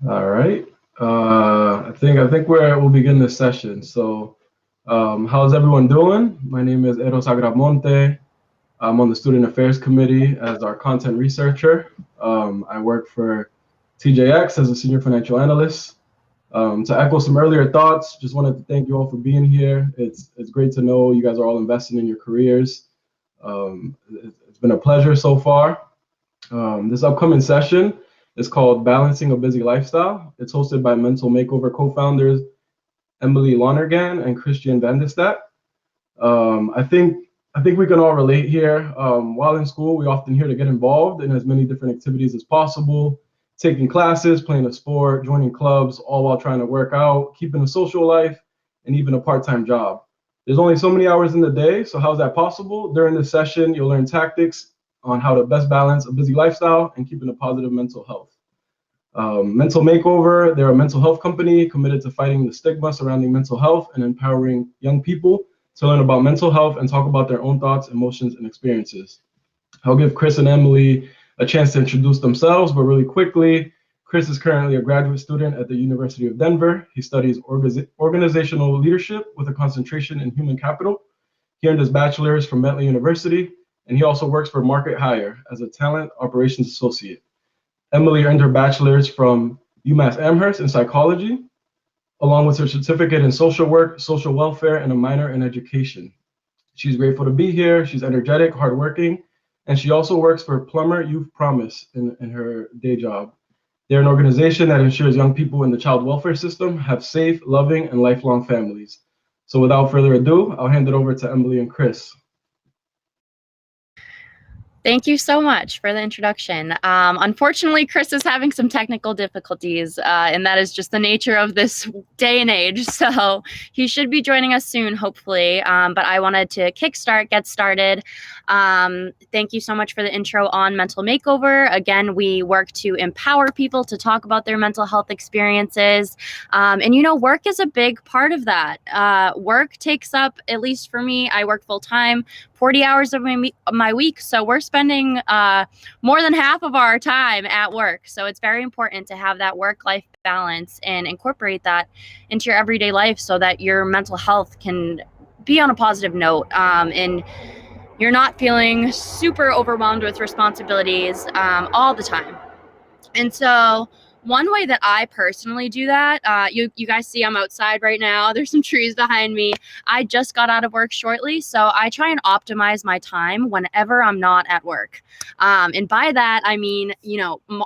All right. I think we'll begin this session. So, how's everyone doing? My name is Eros Agramonte. I'm on the Student Affairs Committee as our content researcher. I work for TJX as a senior financial analyst. To echo some earlier thoughts, just wanted to thank you all for being here. It's great to know you guys are all investing in your careers. It's been a pleasure so far. This upcoming session is called Balancing a Busy Lifestyle. It's hosted by Mental Makeover co-founders Emily Lonergan and Christian Vandestat. I think we can all relate here. While in school, we often hear to get involved in as many different activities as possible, taking classes, playing a sport, joining clubs, all while trying to work out, keeping a social life, and even a part-time job. There's only so many hours in the day, so how's that possible? During this session, you'll learn tactics on how to best balance a busy lifestyle and keeping a positive mental health. Mental Makeover, they're a mental health company committed to fighting the stigma surrounding mental health and empowering young people to learn about mental health and talk about their own thoughts, emotions, and experiences. I'll give Chris and Emily a chance to introduce themselves, but really quickly, Chris is currently a graduate student at the University of Denver. He studies organizational leadership with a concentration in human capital. He earned his bachelor's from Bentley University, and he also works for Market Hire as a talent operations associate. Emily earned her bachelor's from UMass Amherst in psychology, along with her certificate in social work, social welfare, and a minor in education. She's grateful to be here. She's energetic, hardworking, and she also works for Plumber Youth Promise in her day job. They're an organization that ensures young people in the child welfare system have safe, loving, and lifelong families. So without further ado, I'll hand it over to Emily and Chris. Thank you so much for the introduction. Unfortunately, Chris is having some technical difficulties, and that is just the nature of this day and age. So he should be joining us soon, hopefully. But I wanted to get started. Thank you so much for the intro on Mental Makeover. Again, we work to empower people to talk about their mental health experiences. And, work is a big part of that. Work takes up, at least for me, I work full time, 40 hours of my week. So we're spending more than half of our time at work. So it's very important to have that work-life balance and incorporate that into your everyday life so that your mental health can be on a positive note, and you're not feeling super overwhelmed with responsibilities all the time. And so one way that I personally do that, you guys see I'm outside right now. There's some trees behind me. I just got out of work shortly, so I try and optimize my time whenever I'm not at work. And by that, I mean,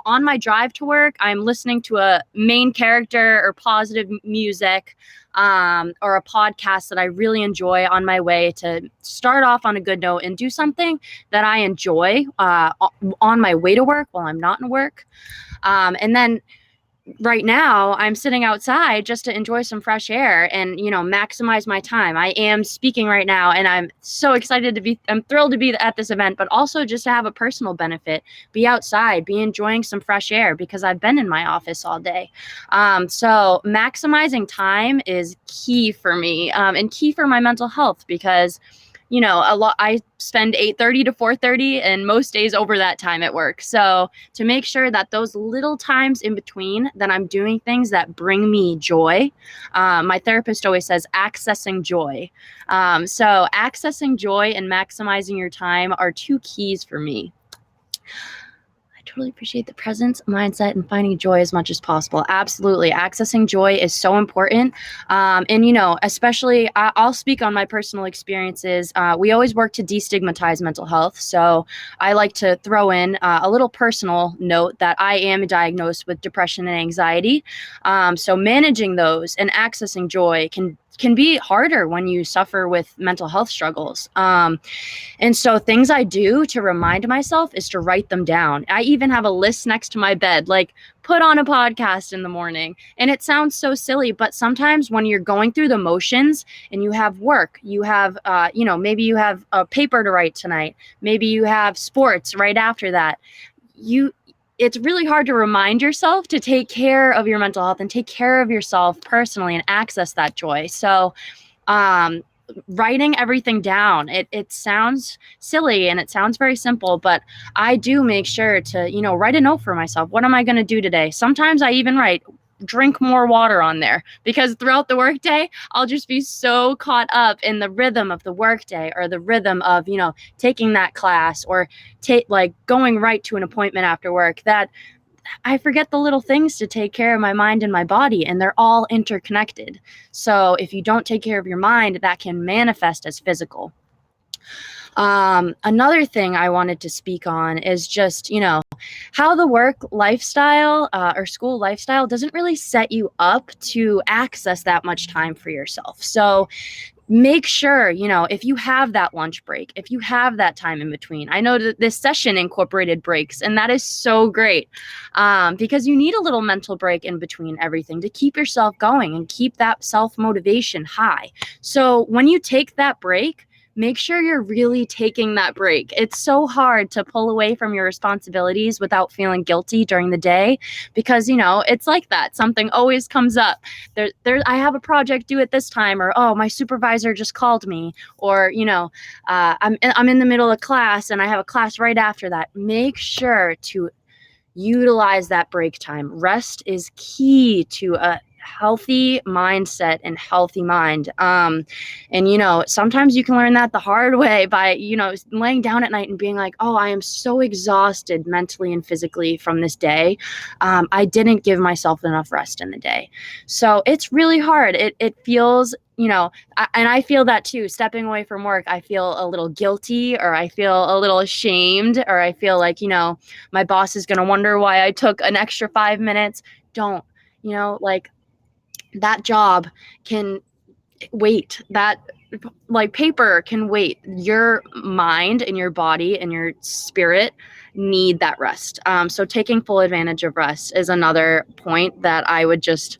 on my drive to work, I'm listening to a main character or positive music, or a podcast that I really enjoy on my way to start off on a good note and do something that I enjoy on my way to work while I'm not in work. And then right now I'm sitting outside just to enjoy some fresh air and, maximize my time. I am speaking right now and I'm so excited I'm thrilled to be at this event, but also just to have a personal benefit, be outside, be enjoying some fresh air because I've been in my office all day. So maximizing time is key for me, and key for my mental health because I spend 8:30 to 4:30 and most days over that time at work. So to make sure that those little times in between that I'm doing things that bring me joy, my therapist always says accessing joy. So accessing joy and maximizing your time are two keys for me. Totally appreciate the presence, mindset, and finding joy as much as possible. Absolutely. Accessing joy is so important. And, especially I'll speak on my personal experiences. We always work to destigmatize mental health. So I like to throw in a little personal note that I am diagnosed with depression and anxiety. So managing those and accessing joy can be harder when you suffer with mental health struggles. And so things I do to remind myself is to write them down. I even have a list next to my bed, like put on a podcast in the morning. And it sounds so silly, but sometimes when you're going through the motions and you have work, you have, maybe you have a paper to write tonight. Maybe you have sports right after that. It's really hard to remind yourself to take care of your mental health and take care of yourself personally and access that joy. So writing everything down. It sounds silly and it sounds very simple, but I do make sure to, write a note for myself. What am I going to do today? Sometimes I even write drink more water on there, because throughout the workday I'll just be so caught up in the rhythm of the workday, or the rhythm of taking that class, or like going right to an appointment after work, that I forget the little things to take care of my mind and my body, and they're all interconnected. So if you don't take care of your mind, that can manifest as physical. Another thing I wanted to speak on is just, how the work lifestyle or school lifestyle doesn't really set you up to access that much time for yourself. So make sure, if you have that lunch break, if you have that time in between. I know that this session incorporated breaks, and that is so great, because you need a little mental break in between everything to keep yourself going and keep that self-motivation high. So when you take that break, make sure you're really taking that break. It's so hard to pull away from your responsibilities without feeling guilty during the day, because, it's like that. Something always comes up. I have a project due at this time, or, oh, my supervisor just called me, or, I'm in the middle of class and I have a class right after that. Make sure to utilize that break time. Rest is key to a healthy mindset and healthy mind. And sometimes you can learn that the hard way by laying down at night and being like, oh, I am so exhausted mentally and physically from this day. I didn't give myself enough rest in the day. So it's really hard. It feels, and I feel that too. Stepping away from work, I feel a little guilty, or I feel a little ashamed, or I feel like, my boss is going to wonder why I took an extra 5 minutes. Don't, like, that job can wait. That, like, paper can wait. Your mind and your body and your spirit need that rest. So taking full advantage of rest is another point that I would just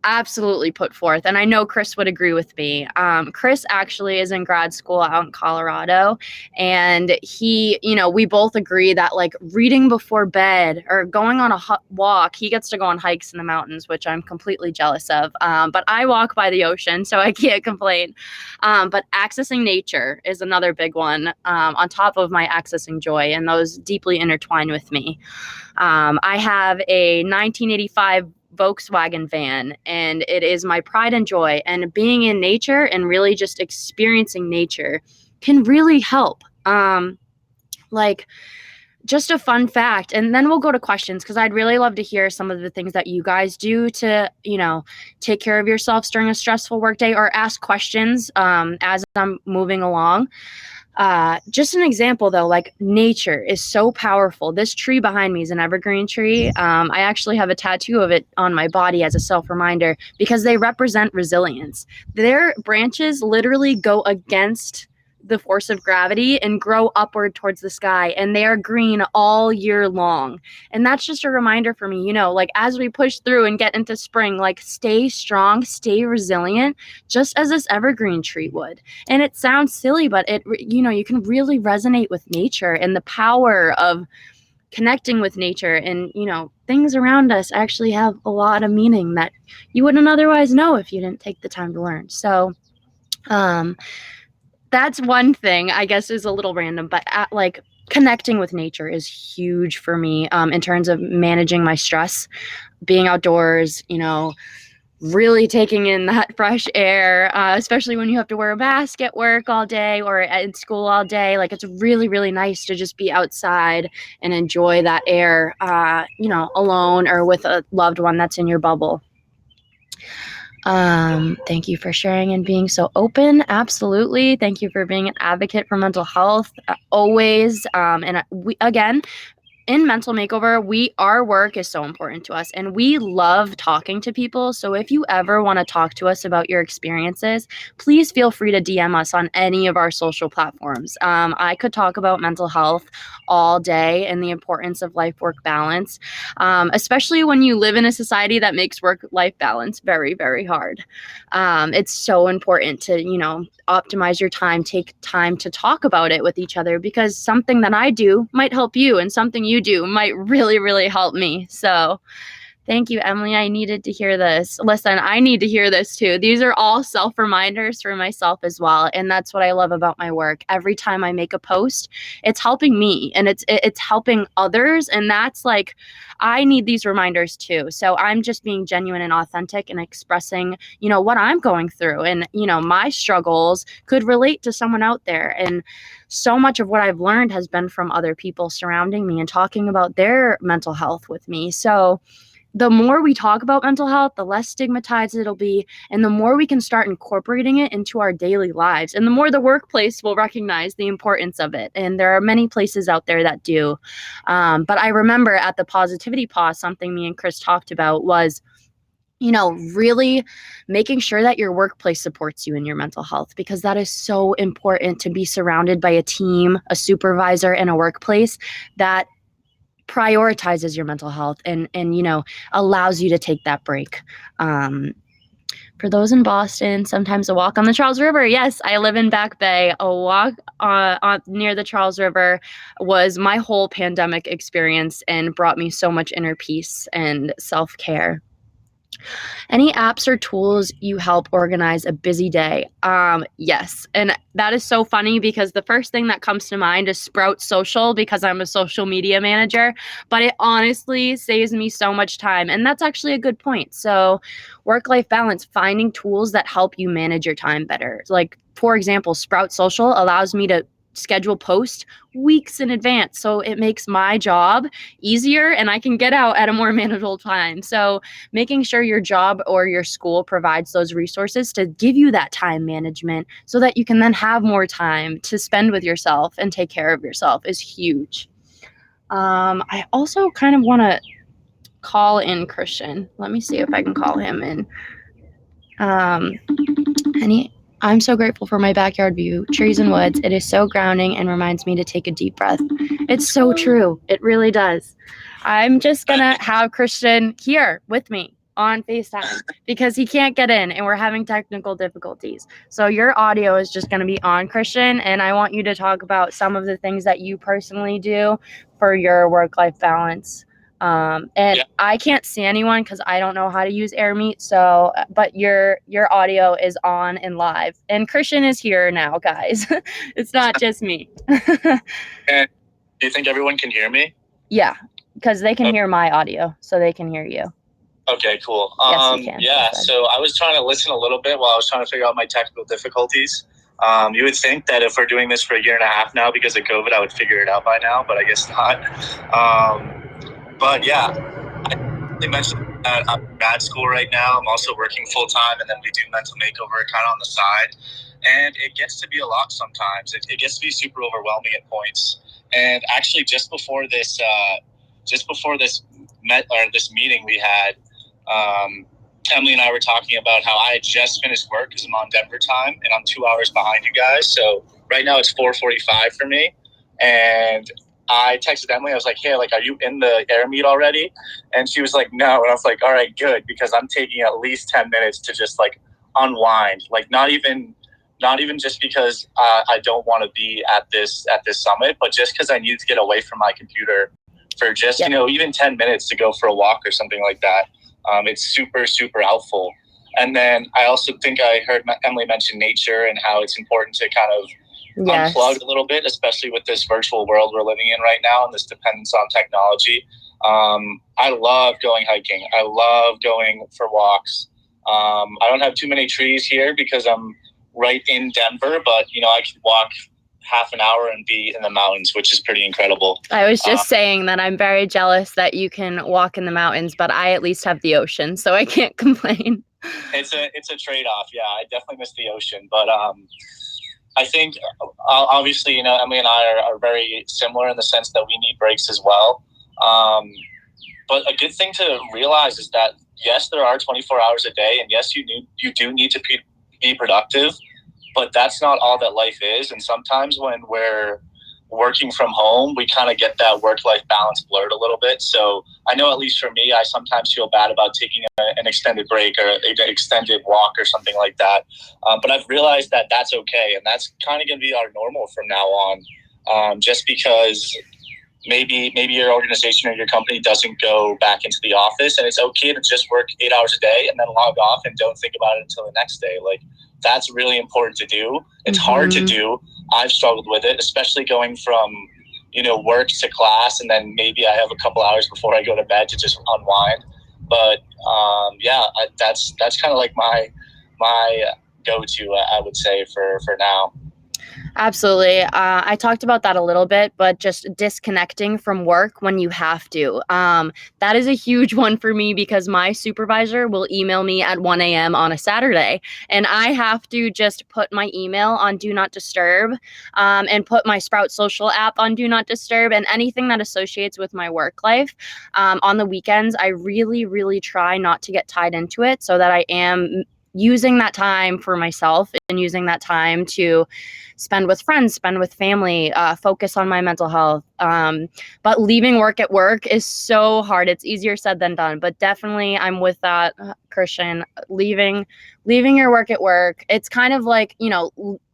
absolutely put forth. And I know Chris would agree with me. Chris actually is in grad school out in Colorado, and he, we both agree that, like, reading before bed or going on a walk, he gets to go on hikes in the mountains, which I'm completely jealous of. But I walk by the ocean, so I can't complain. But accessing nature is another big one, on top of my accessing joy, and those deeply intertwine with me. I have a 1985 Volkswagen van, and it is my pride and joy, and being in nature and really just experiencing nature can really help. Like, just a fun fact, and then we'll go to questions, because I'd really love to hear some of the things that you guys do to, take care of yourselves during a stressful workday, or ask questions as I'm moving along. Just an example though, like, nature is so powerful. This tree behind me is an evergreen tree. I actually have a tattoo of it on my body as a self-reminder, because they represent resilience. Their branches literally go against the force of gravity and grow upward towards the sky, and they are green all year long. And that's just a reminder for me, like, as we push through and get into spring, like, stay strong, stay resilient, just as this evergreen tree would. And it sounds silly, but you can really resonate with nature and the power of connecting with nature, and things around us actually have a lot of meaning that you wouldn't otherwise know if you didn't take the time to learn. So that's one thing, I guess, is a little random, but like, connecting with nature is huge for me, in terms of managing my stress, being outdoors, really taking in that fresh air, especially when you have to wear a mask at work all day or at school all day. Like, it's really, really nice to just be outside and enjoy that air, alone or with a loved one that's in your bubble. Thank you for sharing and being so open. Absolutely. Thank you for being an advocate for mental health, always. And we, again, in Mental Makeover, our work is so important to us, and we love talking to people. So if you ever want to talk to us about your experiences, please feel free to DM us on any of our social platforms. I could talk about mental health all day and the importance of life-work balance, especially when you live in a society that makes work-life balance very, very hard. It's so important to, optimize your time, take time to talk about it with each other, because something that I do might help you, and something you do might really, really help me. So Thank you, Emily. I needed to hear this. Listen, I need to hear this too. These are all self reminders for myself as well. And that's what I love about my work. Every time I make a post, it's helping me and it's helping others. And that's like, I need these reminders too. So I'm just being genuine and authentic and expressing, what I'm going through. And, my struggles could relate to someone out there. And so much of what I've learned has been from other people surrounding me and talking about their mental health with me. So, the more we talk about mental health, the less stigmatized it'll be, and the more we can start incorporating it into our daily lives, and the more the workplace will recognize the importance of it. And there are many places out there that do. But I remember at the Positivity Pause, something me and Chris talked about was, really making sure that your workplace supports you in your mental health, because that is so important to be surrounded by a team, a supervisor, and a workplace that prioritizes your mental health and allows you to take that break. For those in Boston, sometimes a walk on the Charles River. Yes, I live in Back Bay. A walk near the Charles River was my whole pandemic experience and brought me so much inner peace and self-care. Any apps or tools you help organize a busy day? Yes. And that is so funny because the first thing that comes to mind is Sprout Social, because I'm a social media manager, but it honestly saves me so much time. And that's actually a good point. So work-life balance, finding tools that help you manage your time better. Like, for example, Sprout Social allows me to schedule posts weeks in advance. So it makes my job easier and I can get out at a more manageable time. So making sure your job or your school provides those resources to give you that time management so that you can then have more time to spend with yourself and take care of yourself is huge. I also kind of want to call in Christian. Let me see if I can call him in. I'm so grateful for my backyard view, trees and woods. It is so grounding and reminds me to take a deep breath. It's so true. It really does. I'm just going to have Christian here with me on FaceTime because he can't get in and we're having technical difficulties. So your audio is just going to be on, Christian, and I want you to talk about some of the things that you personally do for your work-life balance. I can't see anyone because I don't know how to use AirMeet. So, but your audio is on and live, and Christian is here now, guys. It's not just me. And do you think everyone can hear me? Yeah, because they can hear my audio, so they can hear you. Okay, cool. Yes, we can. Yeah, so I was trying to listen a little bit while I was trying to figure out my technical difficulties. You would think that if we're doing this for a year and a half now because of COVID, I would figure it out by now, but I guess not. But yeah, I mentioned that I'm in grad school right now. I'm also working full time, and then we do mental makeover kind of on the side. And it gets to be a lot sometimes. It gets to be super overwhelming at points. And actually, just before this this meeting we had, Emily and I were talking about how I had just finished work because I'm on Denver time, and I'm 2 hours behind you guys. So right now it's 4:45 for me, and I texted Emily. I was like, "Hey, like, are you in the air meet already?" And she was like, "No." And I was like, "All right, good," because I'm taking at least 10 minutes to just like unwind. Like, not even just because I don't want to be at this summit, but just because I need to get away from my computer for just even 10 minutes to go for a walk or something like that. It's super, super helpful. And then I also think I heard Emily mention nature and how it's important to kind of unplug a little bit, especially with this virtual world we're living in right now and this dependence on technology. I love going hiking. I love going for walks. I don't have too many trees here because I'm right in Denver, but I could walk half an hour and be in the mountains, which is pretty incredible. I was just saying that I'm very jealous that you can walk in the mountains, but I at least have the ocean, so I can't complain. It's a trade-off. Yeah, I definitely miss the ocean, but I think obviously Emily and I are very similar in the sense that we need breaks as well. But a good thing to realize is that yes, there are 24 hours a day, and yes, you do need to be productive. But that's not all that life is. And sometimes when we're working from home, we kind of get that work-life balance blurred a little bit. So I know at least for me, I sometimes feel bad about taking an extended break or an extended walk or something like that. But I've realized that that's okay. And that's kind of going to be our normal from now on, just because maybe your organization or your company doesn't go back into the office, and it's okay to just work 8 hours a day and then log off and don't think about it until the next day. Like, that's really important to do. It's hard to do. I've struggled with it, especially going from, work to class, and then maybe I have a couple hours before I go to bed to just unwind. But that's kind of like my go-to, I would say, for now. Absolutely. I talked about that a little bit, but just disconnecting from work when you have to. That is a huge one for me because my supervisor will email me at 1 a.m. on a Saturday, and I have to just put my email on Do Not Disturb, and put my Sprout Social app on Do Not Disturb, and anything that associates with my work life. On the weekends, I really, really try not to get tied into it so that I am using that time for myself and using that time to spend with friends, spend with family, focus on my mental health. But leaving work at work is so hard. It's easier said than done, but definitely I'm with that, Christian. Leaving your work at work, it's kind of like,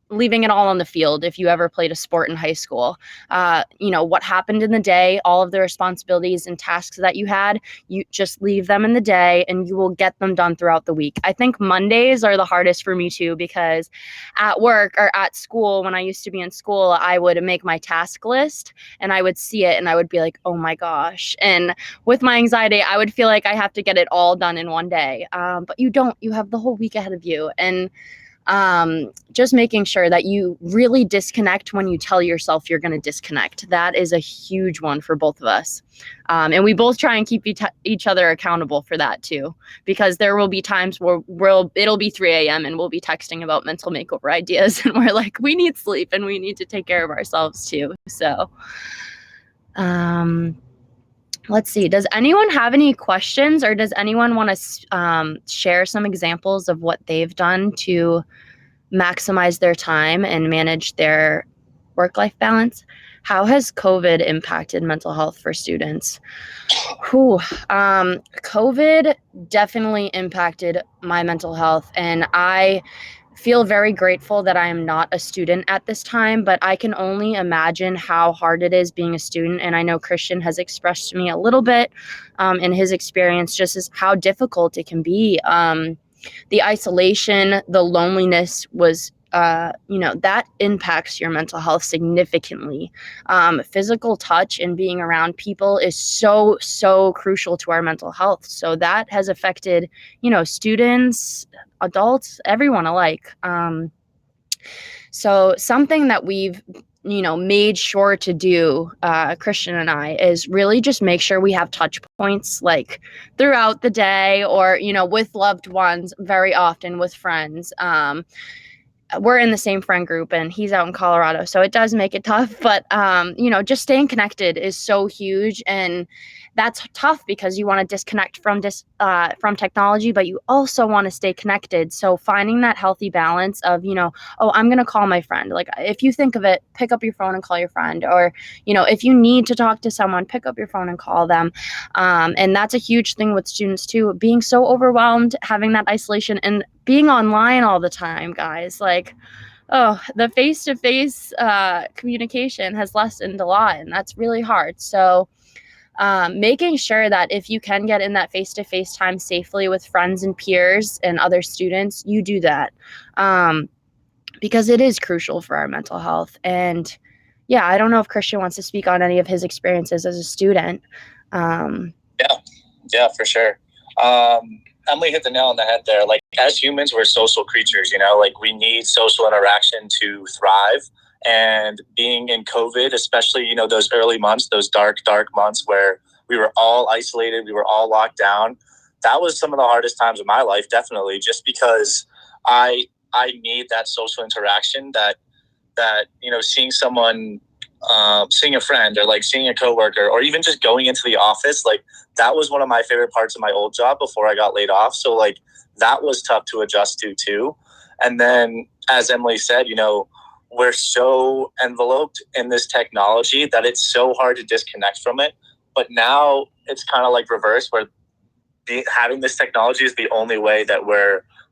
leaving it all on the field. If you ever played a sport in high school, what happened in the day, all of the responsibilities and tasks that you had, you just leave them in the day and you will get them done throughout the week. I think Mondays are the hardest for me too, because at work or at school, when I used to be in school, I would make my task list and I would see it and I would be like, oh my gosh. And with my anxiety, I would feel like I have to get it all done in one day. But you don't, you have the whole week ahead of you. And just making sure that you really disconnect when you tell yourself you're going to disconnect. That is a huge one for both of us. And we both try and keep each other accountable for that too, because there will be times where it'll be 3 a.m. and we'll be texting about mental makeover ideas and we're like, we need sleep and we need to take care of ourselves too. So, let's see. Does anyone have any questions, or does anyone want to share some examples of what they've done to maximize their time and manage their work-life balance? How has COVID impacted mental health for students? COVID definitely impacted my mental health, and I feel very grateful that I am not a student at this time, but I can only imagine how hard it is being a student. And I know Christian has expressed to me a little bit in his experience just as how difficult it can be. The isolation, the loneliness was, that impacts your mental health significantly. Physical touch and being around people is so, so crucial to our mental health. So that has affected, students, adults, everyone alike. So something that we've made sure to do, Christian and I, is really just make sure we have touch points like throughout the day, or with loved ones, very often with friends. We're in the same friend group and he's out in Colorado, so it does make it tough, but just staying connected is so huge, and that's tough because you want to disconnect from technology, but you also want to stay connected. So finding that healthy balance of, oh, I'm going to call my friend. Like, if you think of it, pick up your phone and call your friend, or, if you need to talk to someone, pick up your phone and call them. And that's a huge thing with students too, being so overwhelmed, having that isolation and being online all the time, guys. Like, the face-to-face communication has lessened a lot, and that's really hard. So making sure that if you can get in that face-to-face time safely with friends and peers and other students, you do that, because it is crucial for our mental health. And yeah, I don't know if Christian wants to speak on any of his experiences as a student. Yeah, for sure. Emily hit the nail on the head there. Like, as humans, we're social creatures, like we need social interaction to thrive. And being in COVID, especially, those early months, those dark months where we were all isolated, we were all locked down, that was some of the hardest times of my life, definitely, just because I need that social interaction that seeing someone, seeing a friend, or like seeing a coworker, or even just going into the office, like that was one of my favorite parts of my old job before I got laid off. So like that was tough to adjust to too. And then, as Emily said, we're so enveloped in this technology that it's so hard to disconnect from it. But now it's kind of like reverse, where having this technology is the only way that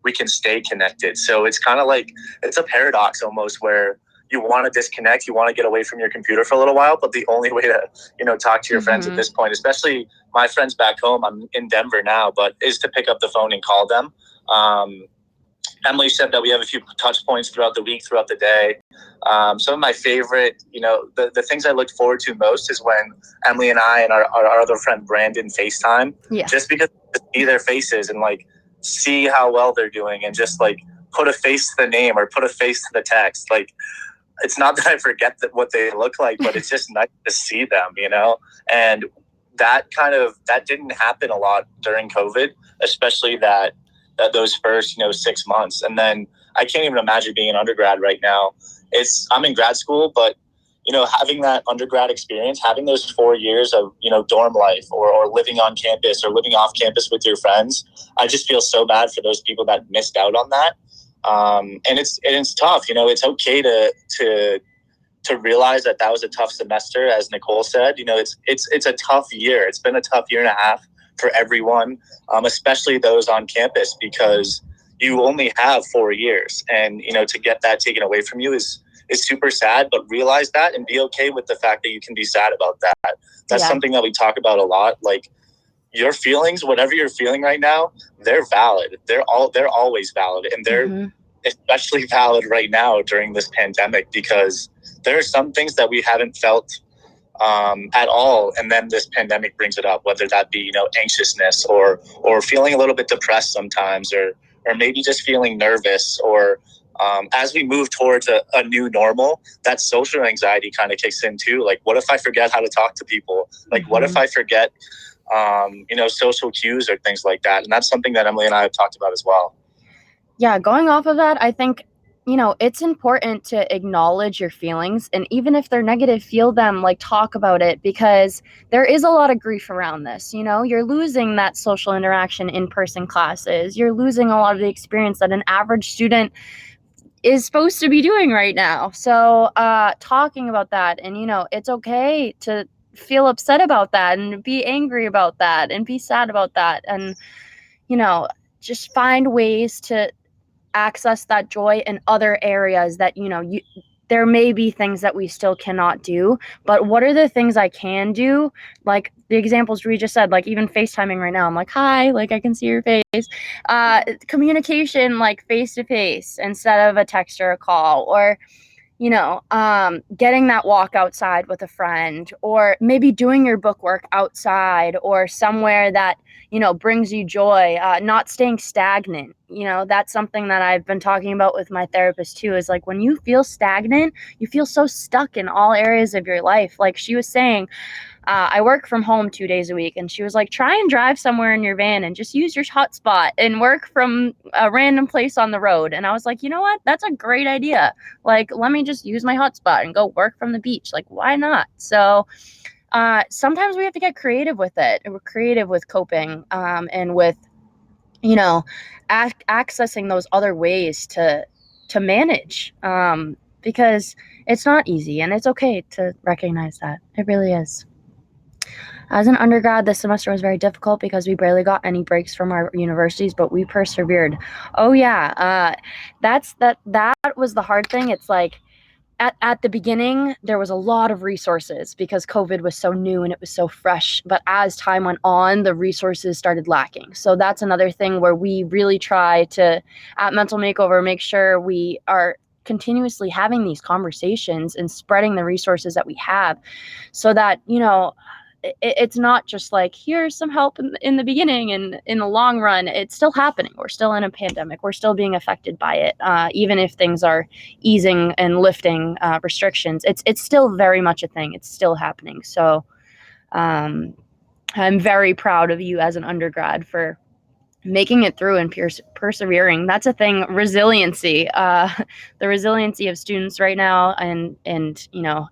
we can stay connected. So it's kind of like, it's a paradox almost, where you want to disconnect, you want to get away from your computer for a little while, but the only way to, talk to your friends at this point, especially my friends back home, I'm in Denver now, but is to pick up the phone and call them. Emily said that we have a few touch points throughout the week, throughout the day. Some of my favorite, the things I look forward to most is when Emily and I and our other friend Brandon FaceTime, just because to see their faces and like see how well they're doing and just like put a face to the name or put a face to the text. Like, it's not that I forget what they look like, but it's just nice to see them, and that didn't happen a lot during COVID, especially that those first 6 months. And then I can't even imagine being an undergrad right now. I'm in grad school, but having that undergrad experience, having those 4 years of dorm life or living on campus or living off campus with your friends, I just feel so bad for those people that missed out on that. And it's tough. It's okay to realize that was a tough semester, as Nicole said. It's a tough year. It's been a tough year and a half for everyone, especially those on campus, because you only have 4 years, and to get that taken away from you is super sad. But realize that and be okay with the fact that you can be sad about that. That's something that we talk about a lot. Like, your feelings, whatever you're feeling right now, they're valid. They're always valid, and they're especially valid right now during this pandemic, because there are some things that we haven't felt at all, and then this pandemic brings it up, whether that be anxiousness or feeling a little bit depressed sometimes, or maybe just feeling nervous, or as we move towards a new normal, that social anxiety kind of kicks in too. Like, what if I forget how to talk to people? Like, what if I forget social cues or things like that? And that's something that Emily and I have talked about as well. Yeah, going off of that, I think, it's important to acknowledge your feelings, and even if they're negative, feel them, like, talk about it, because there is a lot of grief around this. You're losing that social interaction, in-person classes. You're losing a lot of the experience that an average student is supposed to be doing right now. So talking about that, and it's okay to feel upset about that and be angry about that and be sad about that, and just find ways to access that joy in other areas that there may be things that we still cannot do, but what are the things I can do? Like the examples we just said, like even FaceTiming right now, I'm like, hi, like I can see your face. Communication, like face to face instead of a text or a call, or getting that walk outside with a friend, or maybe doing your book work outside or somewhere that brings you joy, not staying stagnant. That's something that I've been talking about with my therapist too, is like, when you feel stagnant, you feel so stuck in all areas of your life. Like she was saying, I work from home 2 days a week, and she was like, try and drive somewhere in your van and just use your hotspot and work from a random place on the road. And I was like, you know what? That's a great idea. Like, let me just use my hotspot and go work from the beach. Like, why not? So sometimes we have to get creative with it. We're creative with coping, and with, accessing those other ways to manage, because it's not easy, and it's okay to recognize that. It really is. As an undergrad, this semester was very difficult because we barely got any breaks from our universities, but we persevered. Oh yeah, that was the hard thing. It's like, at the beginning, there was a lot of resources because COVID was so new and it was so fresh. But as time went on, the resources started lacking. So that's another thing where we really try to, at Mental Makeover, make sure we are continuously having these conversations and spreading the resources that we have, so that, it's not just like, here's some help in the beginning, and in the long run, it's still happening. We're still in a pandemic. We're still being affected by it. Even if things are easing and lifting restrictions, it's still very much a thing. It's still happening. So I'm very proud of you as an undergrad for making it through and persevering. That's a thing. Resiliency, the resiliency of students right now, and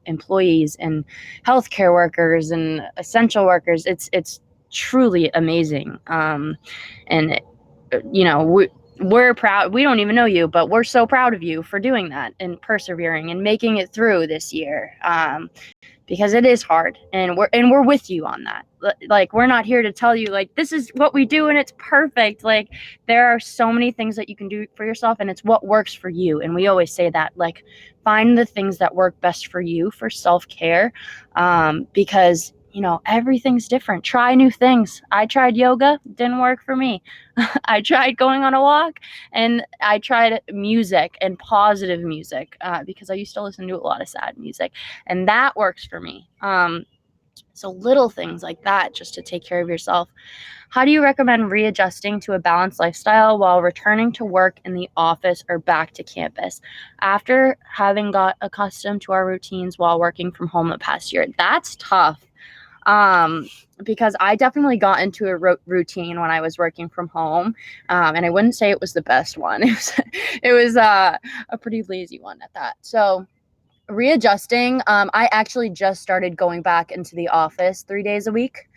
employees and healthcare workers and essential workers. It's truly amazing. And we're proud. We don't even know you, but we're so proud of you for doing that and persevering and making it through this year. because it is hard, and we're with you on that. Like, we're not here to tell you like this is what we do and it's perfect. Like, there are so many things that you can do for yourself, and it's what works for you. And we always say that, like, find the things that work best for you for self-care, because everything's different. Try new things. I tried yoga, didn't work for me. I tried going on a walk, and I tried music and positive music, because I used to listen to a lot of sad music, and that works for me. So little things like that, just to take care of yourself. How do you recommend readjusting to a balanced lifestyle while returning to work in the office or back to campus after having got accustomed to our routines while working from home the past year? That's tough. Because I definitely got into a routine when I was working from home, and I wouldn't say it was the best one. It was a pretty lazy one at that. So readjusting, I actually just started going back into the office 3 days a week,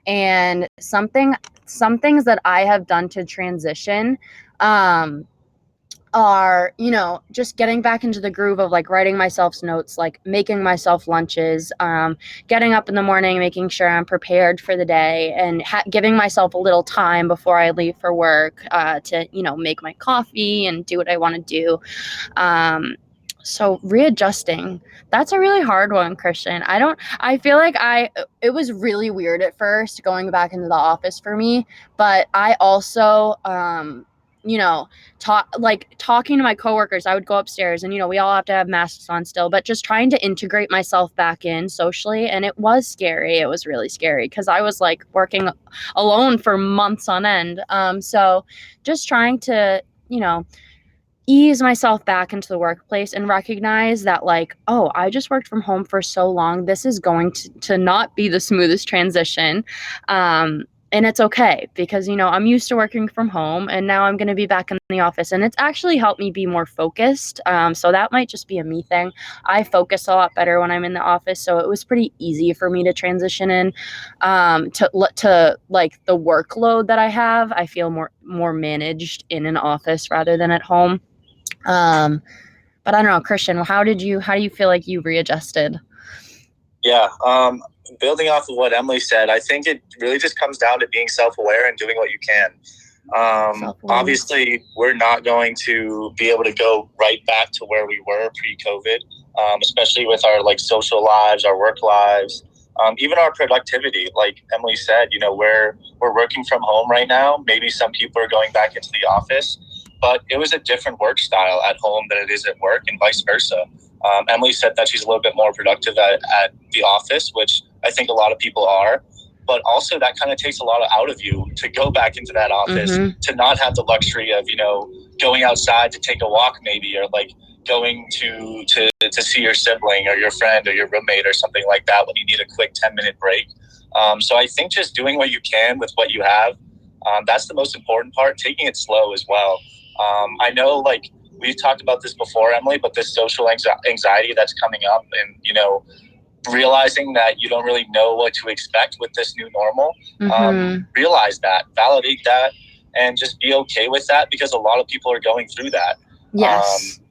and some things that I have done to transition, are, just getting back into the groove of like writing myself notes, like making myself lunches, getting up in the morning, making sure I'm prepared for the day, and giving myself a little time before I leave for work, to, make my coffee and do what I want to do. So readjusting, that's a really hard one, Christian. I feel like it was really weird at first going back into the office for me, but I also, talking to my coworkers, I would go upstairs and, we all have to have masks on still, but just trying to integrate myself back in socially. And it was scary. It was really scary because I was like working alone for months on end. So just trying to, ease myself back into the workplace and recognize that, like, oh, I just worked from home for so long. This is going to not be the smoothest transition. And it's okay because, I'm used to working from home, and now I'm going to be back in the office, and it's actually helped me be more focused. So that might just be a me thing. I focus a lot better when I'm in the office. So it was pretty easy for me to transition in, to like the workload that I have. I feel more managed in an office rather than at home. But I don't know, Christian, how do you feel like you readjusted? Yeah. Building off of what Emily said, I think it really just comes down to being self-aware and doing what you can. Obviously, we're not going to be able to go right back to where we were pre-COVID, especially with our like social lives, our work lives, even our productivity. Like Emily said, we're working from home right now. Maybe some people are going back into the office, but it was a different work style at home than it is at work, and vice versa. Emily said that she's a little bit more productive at the office, which I think a lot of people are. But also that kind of takes a lot out of you to go back into that office, to not have the luxury of, going outside to take a walk maybe, or like going to see your sibling or your friend or your roommate or something like that when you need a quick 10-minute break. So I think just doing what you can with what you have, that's the most important part, taking it slow as well. I know, like, we've talked about this before, Emily, but this social anxiety that's coming up, and, realizing that you don't really know what to expect with this new normal, realize that, validate that, and just be okay with that, because a lot of people are going through that. Yes.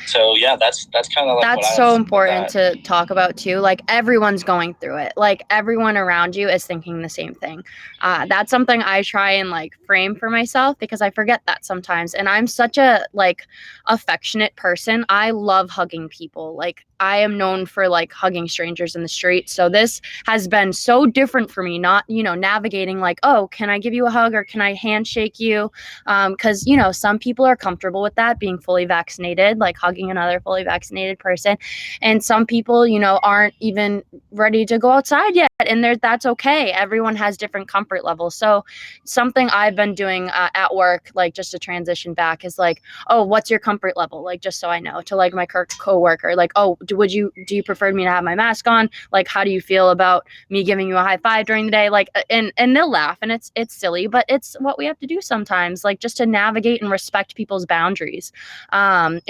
So yeah, that's kind of like that's so important to talk about too. Like, everyone's going through it. Like, everyone around you is thinking the same thing. That's something I try and like frame for myself, because I forget that sometimes. And I'm such a like affectionate person. I love hugging people. Like, I am known for like hugging strangers in the street. So this has been so different for me, not, navigating like, oh, can I give you a hug or can I handshake you? Because, some people are comfortable with that, being fully vaccinated, like hugging another fully vaccinated person. And some people, aren't even ready to go outside yet. And that's okay. Everyone has different comfort levels. So something I've been doing at work, like just to transition back, is like, oh, what's your comfort level? Like, just so I know, to like my coworker, like, oh, do you prefer me to have my mask on? Like, how do you feel about me giving you a high five during the day? Like, and they'll laugh, and it's silly, but it's what we have to do sometimes, like, just to navigate and respect people's boundaries. And,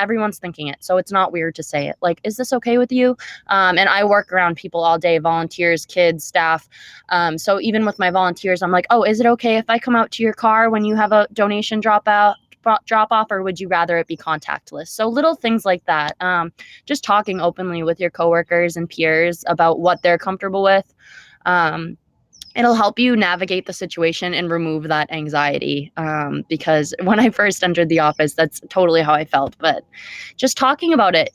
everyone's thinking it, so it's not weird to say it. Like, is this okay with you? And I work around people all day, volunteers, kids, staff. So even with my volunteers, I'm like, oh, is it okay if I come out to your car when you have a donation dropout? drop off, or would you rather it be contactless? So little things like that. Just talking openly with your coworkers and peers about what they're comfortable with. It'll help you navigate the situation and remove that anxiety. Because when I first entered the office, that's totally how I felt. But just talking about it,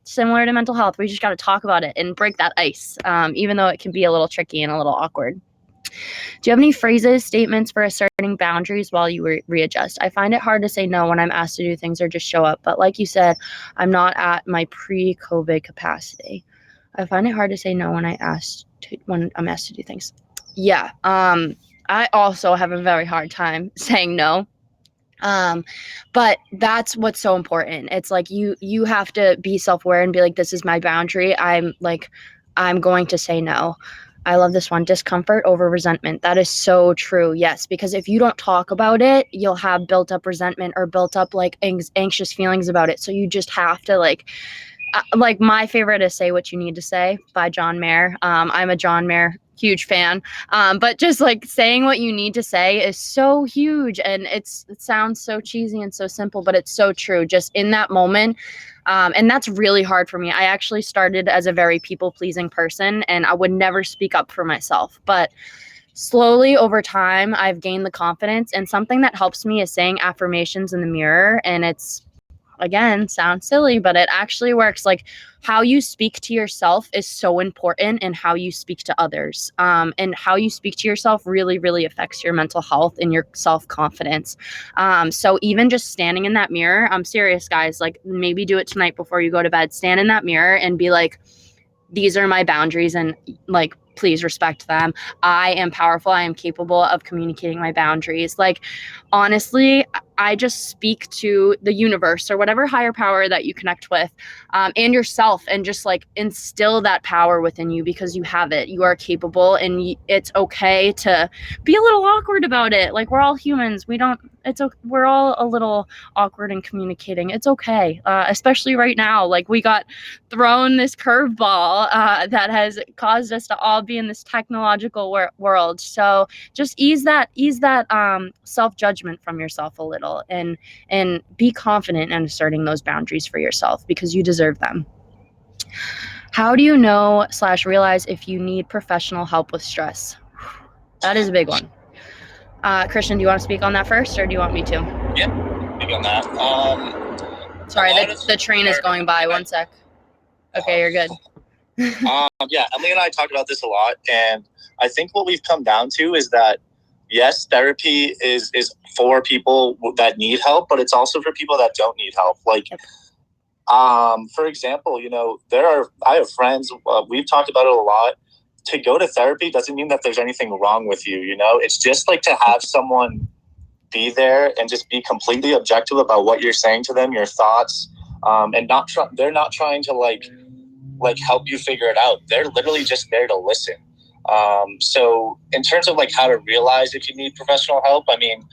similar to mental health, we just got to talk about it and break that ice, even though it can be a little tricky and a little awkward. Do you have any phrases, statements for asserting boundaries while you readjust? I find it hard to say no when I'm asked to do things or just show up. But like you said, I'm not at my pre-COVID capacity. I find it hard to say no when I'm asked to do things. Yeah. I also have a very hard time saying no. But that's what's so important. It's like you have to be self-aware and be like, this is my boundary. I'm going to say no. I love this one. Discomfort over resentment. That is so true. Yes. Because if you don't talk about it, you'll have built up resentment or built up like anxious feelings about it. So you just have to like my favorite is Say What You Need to Say by John Mayer. I'm a John Mayer huge fan. But just like saying what you need to say is so huge, and it sounds so cheesy and so simple, but it's so true. Just in that moment. And that's really hard for me. I actually started as a very people-pleasing person, and I would never speak up for myself. But slowly over time, I've gained the confidence, and something that helps me is saying affirmations in the mirror. And it's, again, sounds silly, but it actually works. Like, how you speak to yourself is so important, and how you speak to others. And how you speak to yourself really, really affects your mental health and your self-confidence. So even just standing in that mirror, I'm serious, guys, like maybe do it tonight before you go to bed. Stand in that mirror and be like, these are my boundaries, and like, please respect them. I am powerful. I am capable of communicating my boundaries. Like, honestly, I just speak to the universe or whatever higher power that you connect with, and yourself, and just like instill that power within you, because you have it. You are capable, and it's okay to be a little awkward about it. Like, we're all humans. We're all a little awkward in communicating. It's okay. Especially right now, like we got thrown this curveball that has caused us to all be in this technological world. So just ease that self-judgment from yourself a little, and be confident in asserting those boundaries for yourself, because you deserve them. How do you know / realize if you need professional help with stress? That is a big one. Christian, do you want to speak on that first, or do you want me to? Yeah, maybe on that. Sorry, the train is going by. One sec. Okay, you're good. Yeah, Emily and I talk about this a lot, and I think what we've come down to is that yes, therapy is for people that need help, but it's also for people that don't need help. Like, for example, I have friends. We've talked about it a lot. To go to therapy doesn't mean that there's anything wrong with you. It's just like to have someone be there and just be completely objective about what you're saying to them, your thoughts, and they're not trying to like help you figure it out. They're literally just there to listen. So in terms of like how to realize if you need professional help, I mean,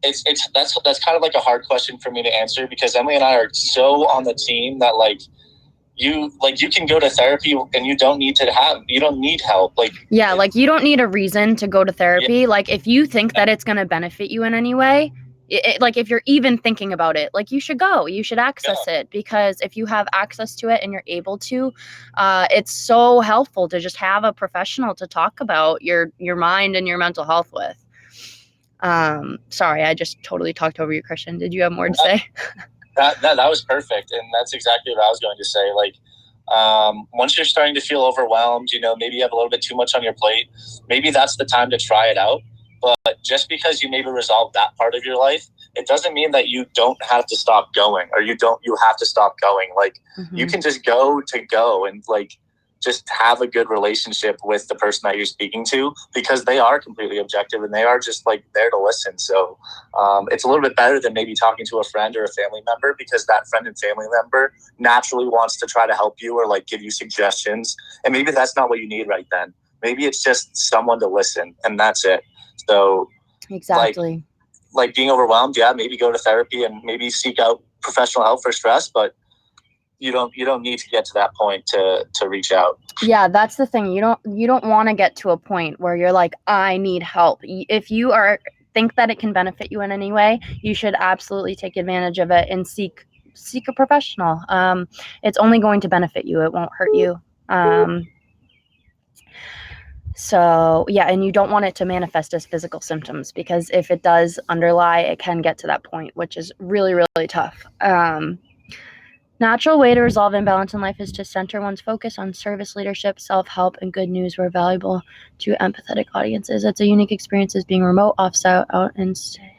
that's kind of like a hard question for me to answer, because Emily and I are so on the team that you can go to therapy and you don't need help. Like you don't need a reason to go to therapy. Yeah. Like, if you think that it's going to benefit you in any way, like if you're even thinking about it, like you should access it, because if you have access to it and you're able to, it's so helpful to just have a professional to talk about your mind and your mental health with. Sorry, I just totally talked over you, Christian. Did you have more to say? That was perfect, and that's exactly what I was going to say. Like, once you're starting to feel overwhelmed, maybe you have a little bit too much on your plate, maybe that's the time to try it out. But just because you maybe resolve that part of your life, it doesn't mean that you don't have to stop going, or you have to stop going. Like, you can just go and like just have a good relationship with the person that you're speaking to, because they are completely objective and they are just like there to listen. So it's a little bit better than maybe talking to a friend or a family member, because that friend and family member naturally wants to try to help you or like give you suggestions. And maybe that's not what you need right then. Maybe it's just someone to listen, and that's it. So exactly. Like being overwhelmed, yeah, maybe go to therapy and maybe seek out professional help for stress, but you don't need to get to that point to reach out. Yeah, that's the thing. You don't want to get to a point where you're like, I need help. If you are think that it can benefit you in any way, you should absolutely take advantage of it and seek a professional. It's only going to benefit you. It won't hurt you. So yeah, and you don't want it to manifest as physical symptoms, because if it does underlie, it can get to that point, which is really, really tough. Natural way to resolve imbalance in life is to center one's focus on service, leadership, self-help, and good news where valuable to empathetic audiences. It's a unique experience as being remote, offsite, out, and stay.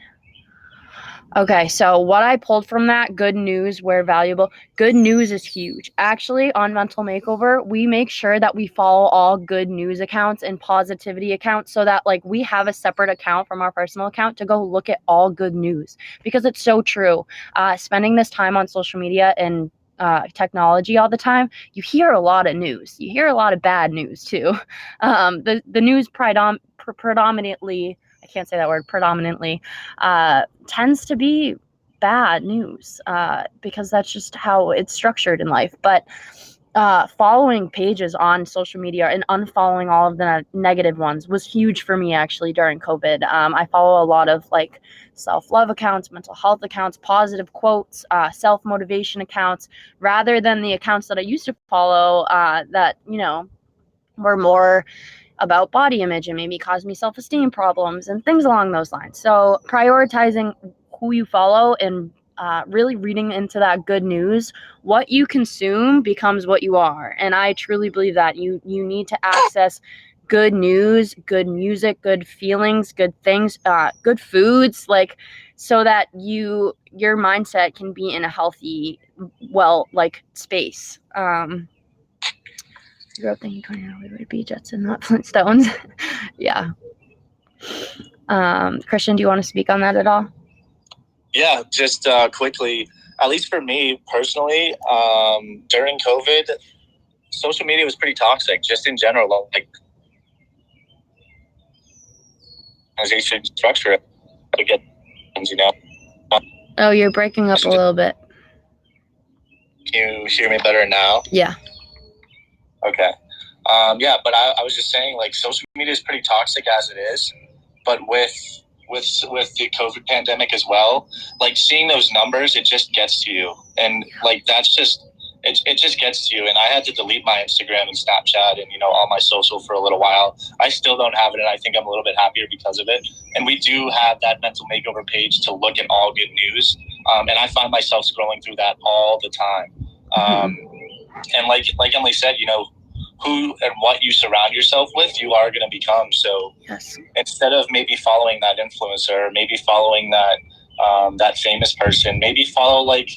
Okay, so what I pulled from that, good news where valuable, good news is huge. Actually, on Mental Makeover, we make sure that we follow all good news accounts and positivity accounts, so that like we have a separate account from our personal account to go look at all good news, because it's so true. Spending this time on social media and technology all the time, you hear a lot of news. You hear a lot of bad news too. The news predominantly, I can't say that word, predominantly, tends to be bad news, because that's just how it's structured in life. But following pages on social media and unfollowing all of the negative ones was huge for me actually during COVID. I follow a lot of like self-love accounts, mental health accounts, positive quotes, self-motivation accounts, rather than the accounts that I used to follow that, you know, were more about body image and maybe caused me self-esteem problems and things along those lines. So prioritizing who you follow and really reading into that good news. What you consume becomes what you are, and I truly believe that you need to access good news, good music, good feelings, good things, good foods, like, so that your mindset can be in a healthy, well, like, space. Grew up thinking 20 would be Jetson, not Flintstones. Yeah. Christian, do you want to speak on that at all? Yeah, just quickly, at least for me personally, during COVID, social media was pretty toxic, just in general, like organization structure to get things, you know. Oh, you're breaking up a little bit. Can you hear me better now? Yeah. Okay. Yeah, but I was just saying, like, social media is pretty toxic as it is, but with the COVID pandemic as well, like, seeing those numbers, it just gets to you, and like that's just it just gets to you. And I had to delete my Instagram and Snapchat and, you know, all my social for a little while. I still don't have it, and I think I'm a little bit happier because of it. And we do have that Mental Makeover page to look at all good news, and I find myself scrolling through that all the time. And like Emily said, you know, who and what you surround yourself with, you are going to become. So yes, instead of maybe following that influencer, maybe following that famous person, maybe follow, like,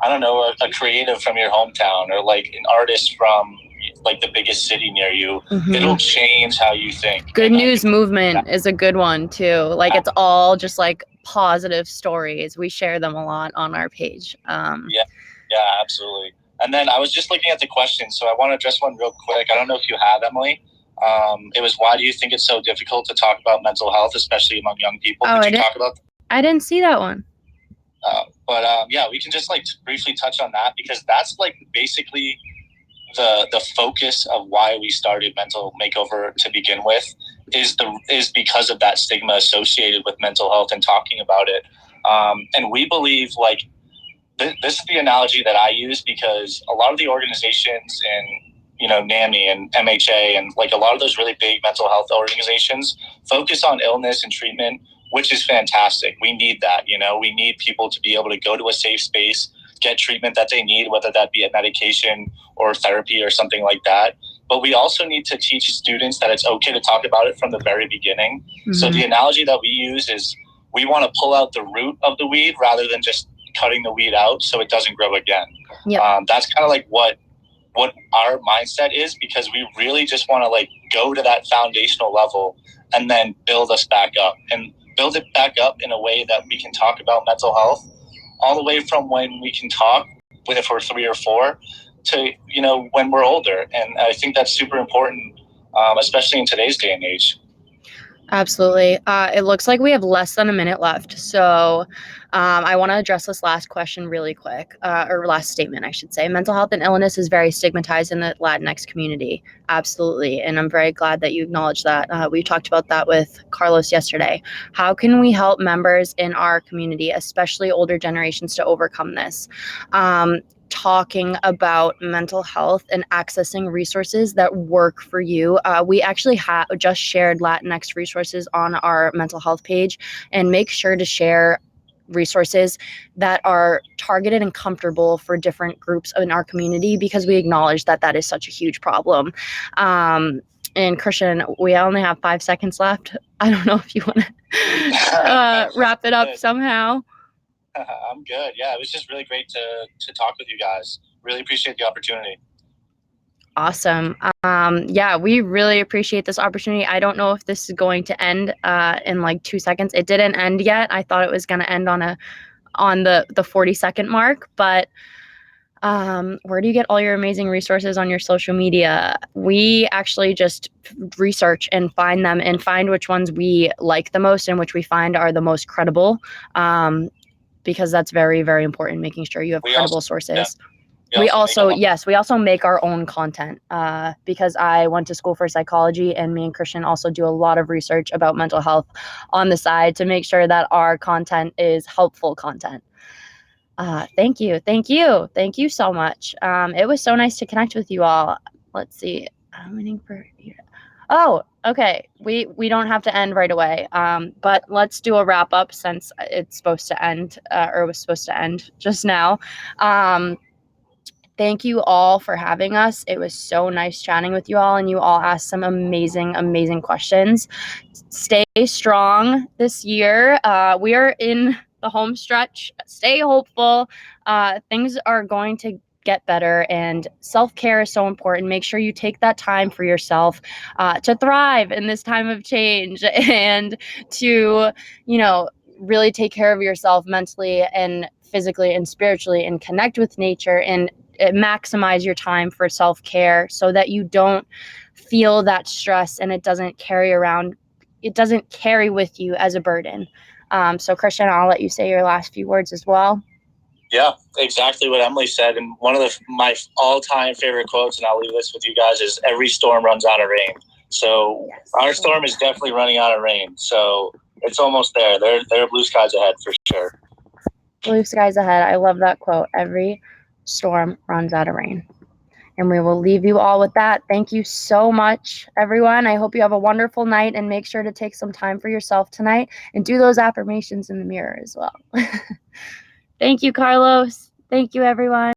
I don't know, a creative from your hometown, or like an artist from like the biggest city near you. It'll change how you think. Good news movement is a good one too. Like, it's all just like positive stories. We share them a lot on our page. Yeah, absolutely. And then I was just looking at the questions, so I want to address one real quick. I don't know if you have, Emily. It was, why do you think it's so difficult to talk about mental health, especially among young people? Oh, Did you talk about that? I didn't see that one. But yeah, we can just like briefly touch on that, because that's like basically the focus of why we started Mental Makeover to begin with, is because of that stigma associated with mental health and talking about it. And we believe, like, this is the analogy that I use, because a lot of the organizations in, you know, NAMI and MHA and like a lot of those really big mental health organizations focus on illness and treatment, which is fantastic. We need that, you know, we need people to be able to go to a safe space, get treatment that they need, whether that be a medication or therapy or something like that. But we also need to teach students that it's okay to talk about it from the very beginning. So the analogy that we use is, we want to pull out the root of the weed rather than just cutting the weed out so it doesn't grow again. That's kind of like what our mindset is, because we really just want to like go to that foundational level and then build us back up, and build it back up in a way that we can talk about mental health all the way from when we can talk, if we're 3 or 4, to, you know, when we're older. And I think that's super important, especially in today's day and age. Absolutely. It looks like we have less than a minute left. So I want to address this last question really quick, or last statement, I should say. Mental health and illness is very stigmatized in the Latinx community. Absolutely. And I'm very glad that you acknowledge that. We talked about that with Carlos yesterday. How can we help members in our community, especially older generations, to overcome this? Talking about mental health and accessing resources that work for you. We actually just shared Latinx resources on our mental health page, and make sure to share resources that are targeted and comfortable for different groups in our community, because we acknowledge that that is such a huge problem. And Christian, we only have 5 seconds left. I don't know if you want to wrap it up somehow. I'm good. Yeah, it was just really great to talk with you guys. Really appreciate the opportunity. Awesome. Yeah, we really appreciate this opportunity. I don't know if this is going to end in like 2 seconds. It didn't end yet. I thought it was going to end on the 40-second mark, but where do you get all your amazing resources on your social media? We actually just research and find them and find which ones we like the most and which we find are the most credible, because that's very, very important, making sure you have credible sources. We also make our own content, because I went to school for psychology, and me and Christian also do a lot of research about mental health on the side to make sure that our content is helpful content. Thank you so much. It was so nice to connect with you all. Let's see. I'm waiting for you. Oh, okay. We don't have to end right away. But let's do a wrap up, since it's supposed to end, or was supposed to end just now. Thank you all for having us. It was so nice chatting with you all, and you all asked some amazing, amazing questions. Stay strong this year. We are in the home stretch. Stay hopeful. Things are going to get better, and self-care is so important. Make sure you take that time for yourself, to thrive in this time of change, and to, really take care of yourself mentally and physically and spiritually, and connect with nature, and maximize your time for self-care, so that you don't feel that stress and it doesn't carry with you as a burden. So Christian, I'll let you say your last few words as well. Yeah, exactly what Emily said. And one of my all-time favorite quotes, and I'll leave this with you guys, is every storm runs out of rain. So yes, our storm is definitely running out of rain. So it's almost there. There are blue skies ahead for sure. Blue skies ahead. I love that quote. Every storm runs out of rain. And we will leave you all with that. Thank you so much, everyone. I hope you have a wonderful night, and make sure to take some time for yourself tonight and do those affirmations in the mirror as well. Thank you, Carlos. Thank you, everyone.